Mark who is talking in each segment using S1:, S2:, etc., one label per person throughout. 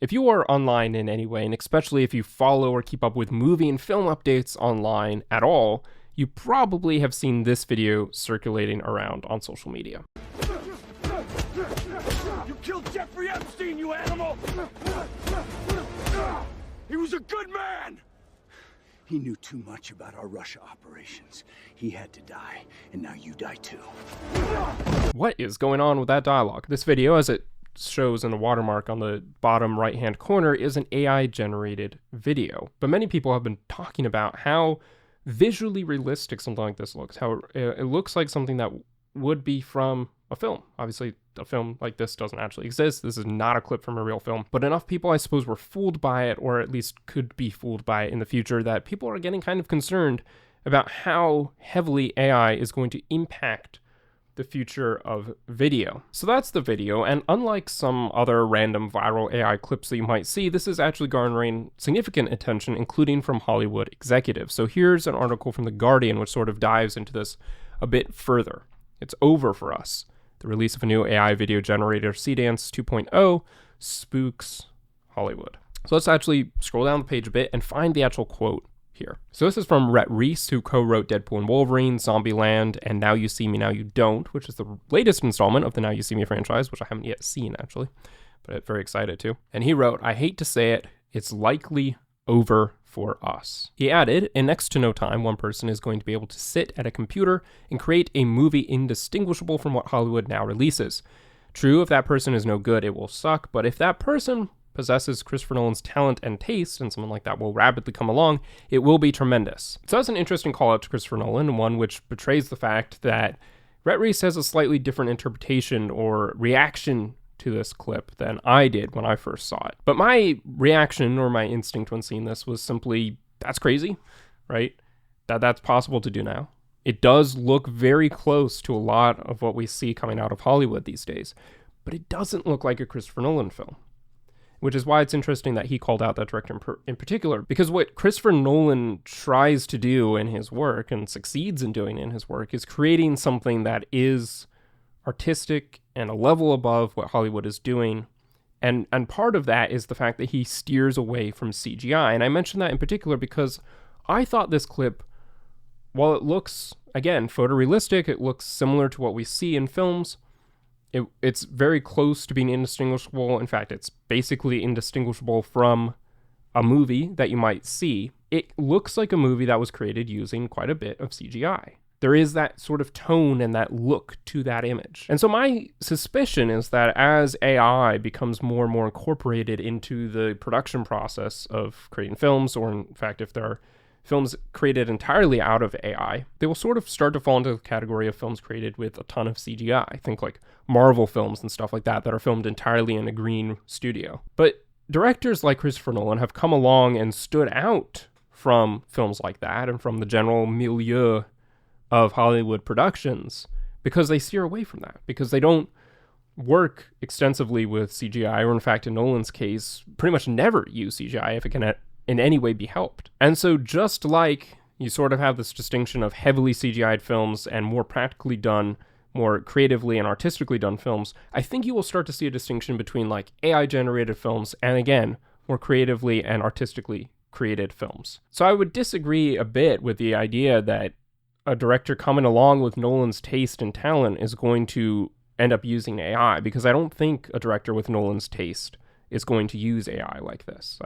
S1: If you are online in any way, and especially if you follow or keep up with movie and film updates online at all, you probably have seen this video circulating around on social media.
S2: You killed Jeffrey Epstein, you animal! He was a good man!
S3: He knew too much about our Russia operations. He had to die, and now you die too.
S1: What is going on with that dialogue? This video, as it shows in the watermark on the bottom right-hand corner, is an AI-generated video. But many people have been talking about how visually realistic something like this looks, how it looks like something that would be from a film. Obviously, a film like this doesn't actually exist. This is not a clip from a real film. But enough people, I suppose, were fooled by it, or at least could be fooled by it in the future, that people are getting kind of concerned about how heavily AI is going to impact the future of video. So that's the video, and unlike some other random viral AI clips that you might see, this is actually garnering significant attention, including from Hollywood executives. So here's an article from The Guardian which sort of dives into this a bit further. It's over for us. The release of a new AI video generator, Seedance 2.0, spooks Hollywood. So let's actually scroll down the page a bit and find the actual quote here. So this is from Rhett Reese, who co-wrote Deadpool and Wolverine, Zombieland, and Now You See Me, Now You Don't, which is the latest installment of the Now You See Me franchise, which I haven't yet seen, actually, but I'm very excited to. And he wrote, "I hate to say it, it's likely over for us." He added, "In next to no time, one person is going to be able to sit at a computer and create a movie indistinguishable from what Hollywood now releases. True, if that person is no good, it will suck, but if that person possesses Christopher Nolan's talent and taste, and someone like that will rapidly come along, it will be tremendous." So that's an interesting call out to Christopher Nolan, one which betrays the fact that Rhett Reese has a slightly different interpretation or reaction to this clip than I did when I first saw it. But my reaction or my instinct when seeing this was simply, that's crazy, right? That's possible to do now. It does look very close to a lot of what we see coming out of Hollywood these days, but it doesn't look like a Christopher Nolan film. Which is why it's interesting that he called out that director in particular, because what Christopher Nolan tries to do in his work, and succeeds in doing in his work, is creating something that is artistic and a level above what Hollywood is doing. And part of that is the fact that he steers away from CGI. And I mention that in particular because I thought this clip, while it looks, again, photorealistic, it looks similar to what we see in films, it's very close to being indistinguishable. In fact, it's basically indistinguishable from a movie that you might see. It looks like a movie that was created using quite a bit of CGI. There is that sort of tone and that look to that image. And so my suspicion is that as AI becomes more and more incorporated into the production process of creating films, or in fact, if there are films created entirely out of AI, they will sort of start to fall into the category of films created with a ton of CGI. Think like Marvel films and stuff like that are filmed entirely in a green studio. But directors like Christopher Nolan have come along and stood out from films like that and from the general milieu of Hollywood productions because they steer away from that, because they don't work extensively with CGI, or in fact, in Nolan's case, pretty much never use CGI if it can in any way be helped. And so just like you sort of have this distinction of heavily CGI'd films and more practically done, more creatively and artistically done films, I think you will start to see a distinction between like AI generated films and, again, more creatively and artistically created films. So I would disagree a bit with the idea that a director coming along with Nolan's taste and talent is going to end up using AI, because I don't think a director with Nolan's taste is going to use AI like this.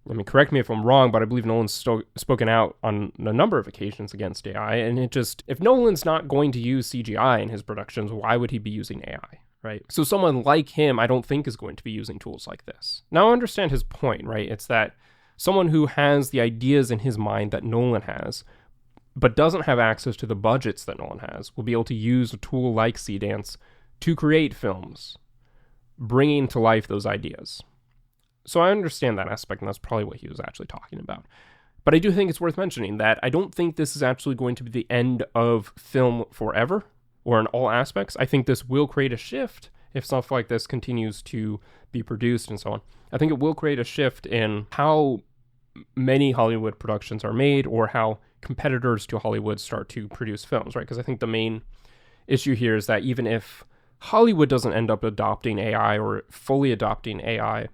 S1: I mean, correct me if I'm wrong, but I believe Nolan's spoken out on a number of occasions against AI, and if Nolan's not going to use CGI in his productions, why would he be using AI, right? So someone like him, I don't think is going to be using tools like this. Now, I understand his point, right? It's that someone who has the ideas in his mind that Nolan has, but doesn't have access to the budgets that Nolan has, will be able to use a tool like Seedance to create films, bringing to life those ideas. So I understand that aspect, and that's probably what he was actually talking about. But I do think it's worth mentioning that I don't think this is actually going to be the end of film forever, or in all aspects. I think this will create a shift if stuff like this continues to be produced and so on. I think it will create a shift in how many Hollywood productions are made, or how competitors to Hollywood start to produce films, right? Because I think the main issue here is that even if Hollywood doesn't end up adopting AI or fully adopting AI,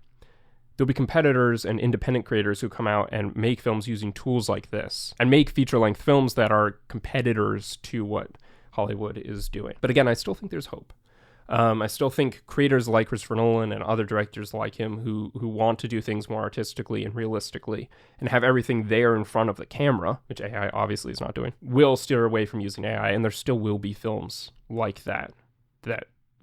S1: there'll be competitors and independent creators who come out and make films using tools like this and make feature-length films that are competitors to what Hollywood is doing. But again, I still think there's hope. I still think creators like Christopher Nolan and other directors like him who want to do things more artistically and realistically and have everything there in front of the camera, which AI obviously is not doing, will steer away from using AI, and there still will be films like that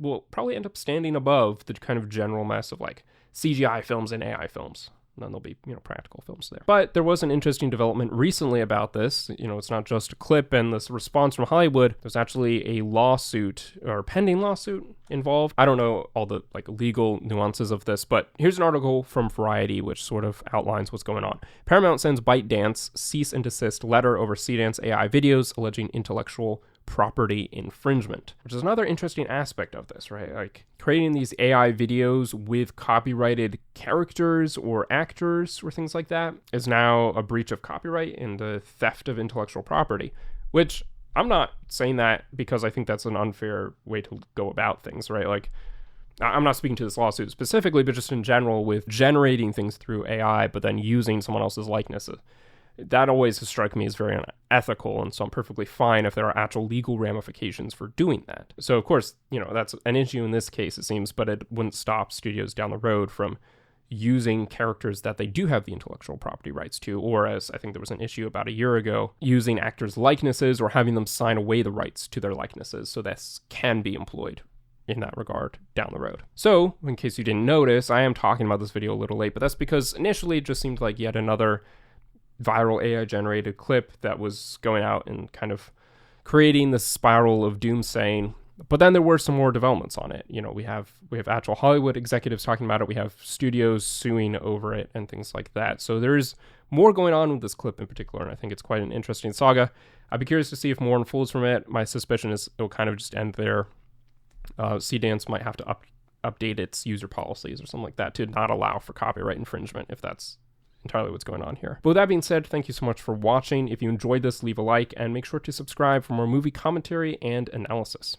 S1: will probably end up standing above the kind of general mess of like CGI films and AI films. And then there'll be, practical films there. But there was an interesting development recently about this. It's not just a clip and this response from Hollywood. There's actually a lawsuit or pending lawsuit involved. I don't know all the legal nuances of this, but here's an article from Variety which sort of outlines what's going on. Paramount sends ByteDance cease and desist letter over Seedance AI videos alleging intellectual property infringement, which is another interesting aspect of this, right? Like creating these AI videos with copyrighted characters or actors or things like that is now a breach of copyright and a theft of intellectual property, which I'm not saying that because I think that's an unfair way to go about things, right? Like, I'm not speaking to this lawsuit specifically, but just in general with generating things through AI, but then using someone else's likenesses. That always has struck me as very unethical, and so I'm perfectly fine if there are actual legal ramifications for doing that. So, of course, that's an issue in this case, it seems, but it wouldn't stop studios down the road from using characters that they do have the intellectual property rights to, or as I think there was an issue about a year ago, using actors' likenesses or having them sign away the rights to their likenesses so this can be employed in that regard down the road. So, in case you didn't notice, I am talking about this video a little late, but that's because initially it just seemed like yet another viral AI generated clip that was going out and kind of creating this spiral of doomsaying. But then there were some more developments on it. We have actual Hollywood executives talking about it. We have studios suing over it and things like that. So there's more going on with this clip in particular, and I think it's quite an interesting saga. I'd be curious to see if more unfolds from it. My suspicion is it'll kind of just end there. Seedance might have to update its user policies or something like that to not allow for copyright infringement if that's entirely what's going on here. But with that being said, thank you so much for watching. If you enjoyed this, leave a like and make sure to subscribe for more movie commentary and analysis.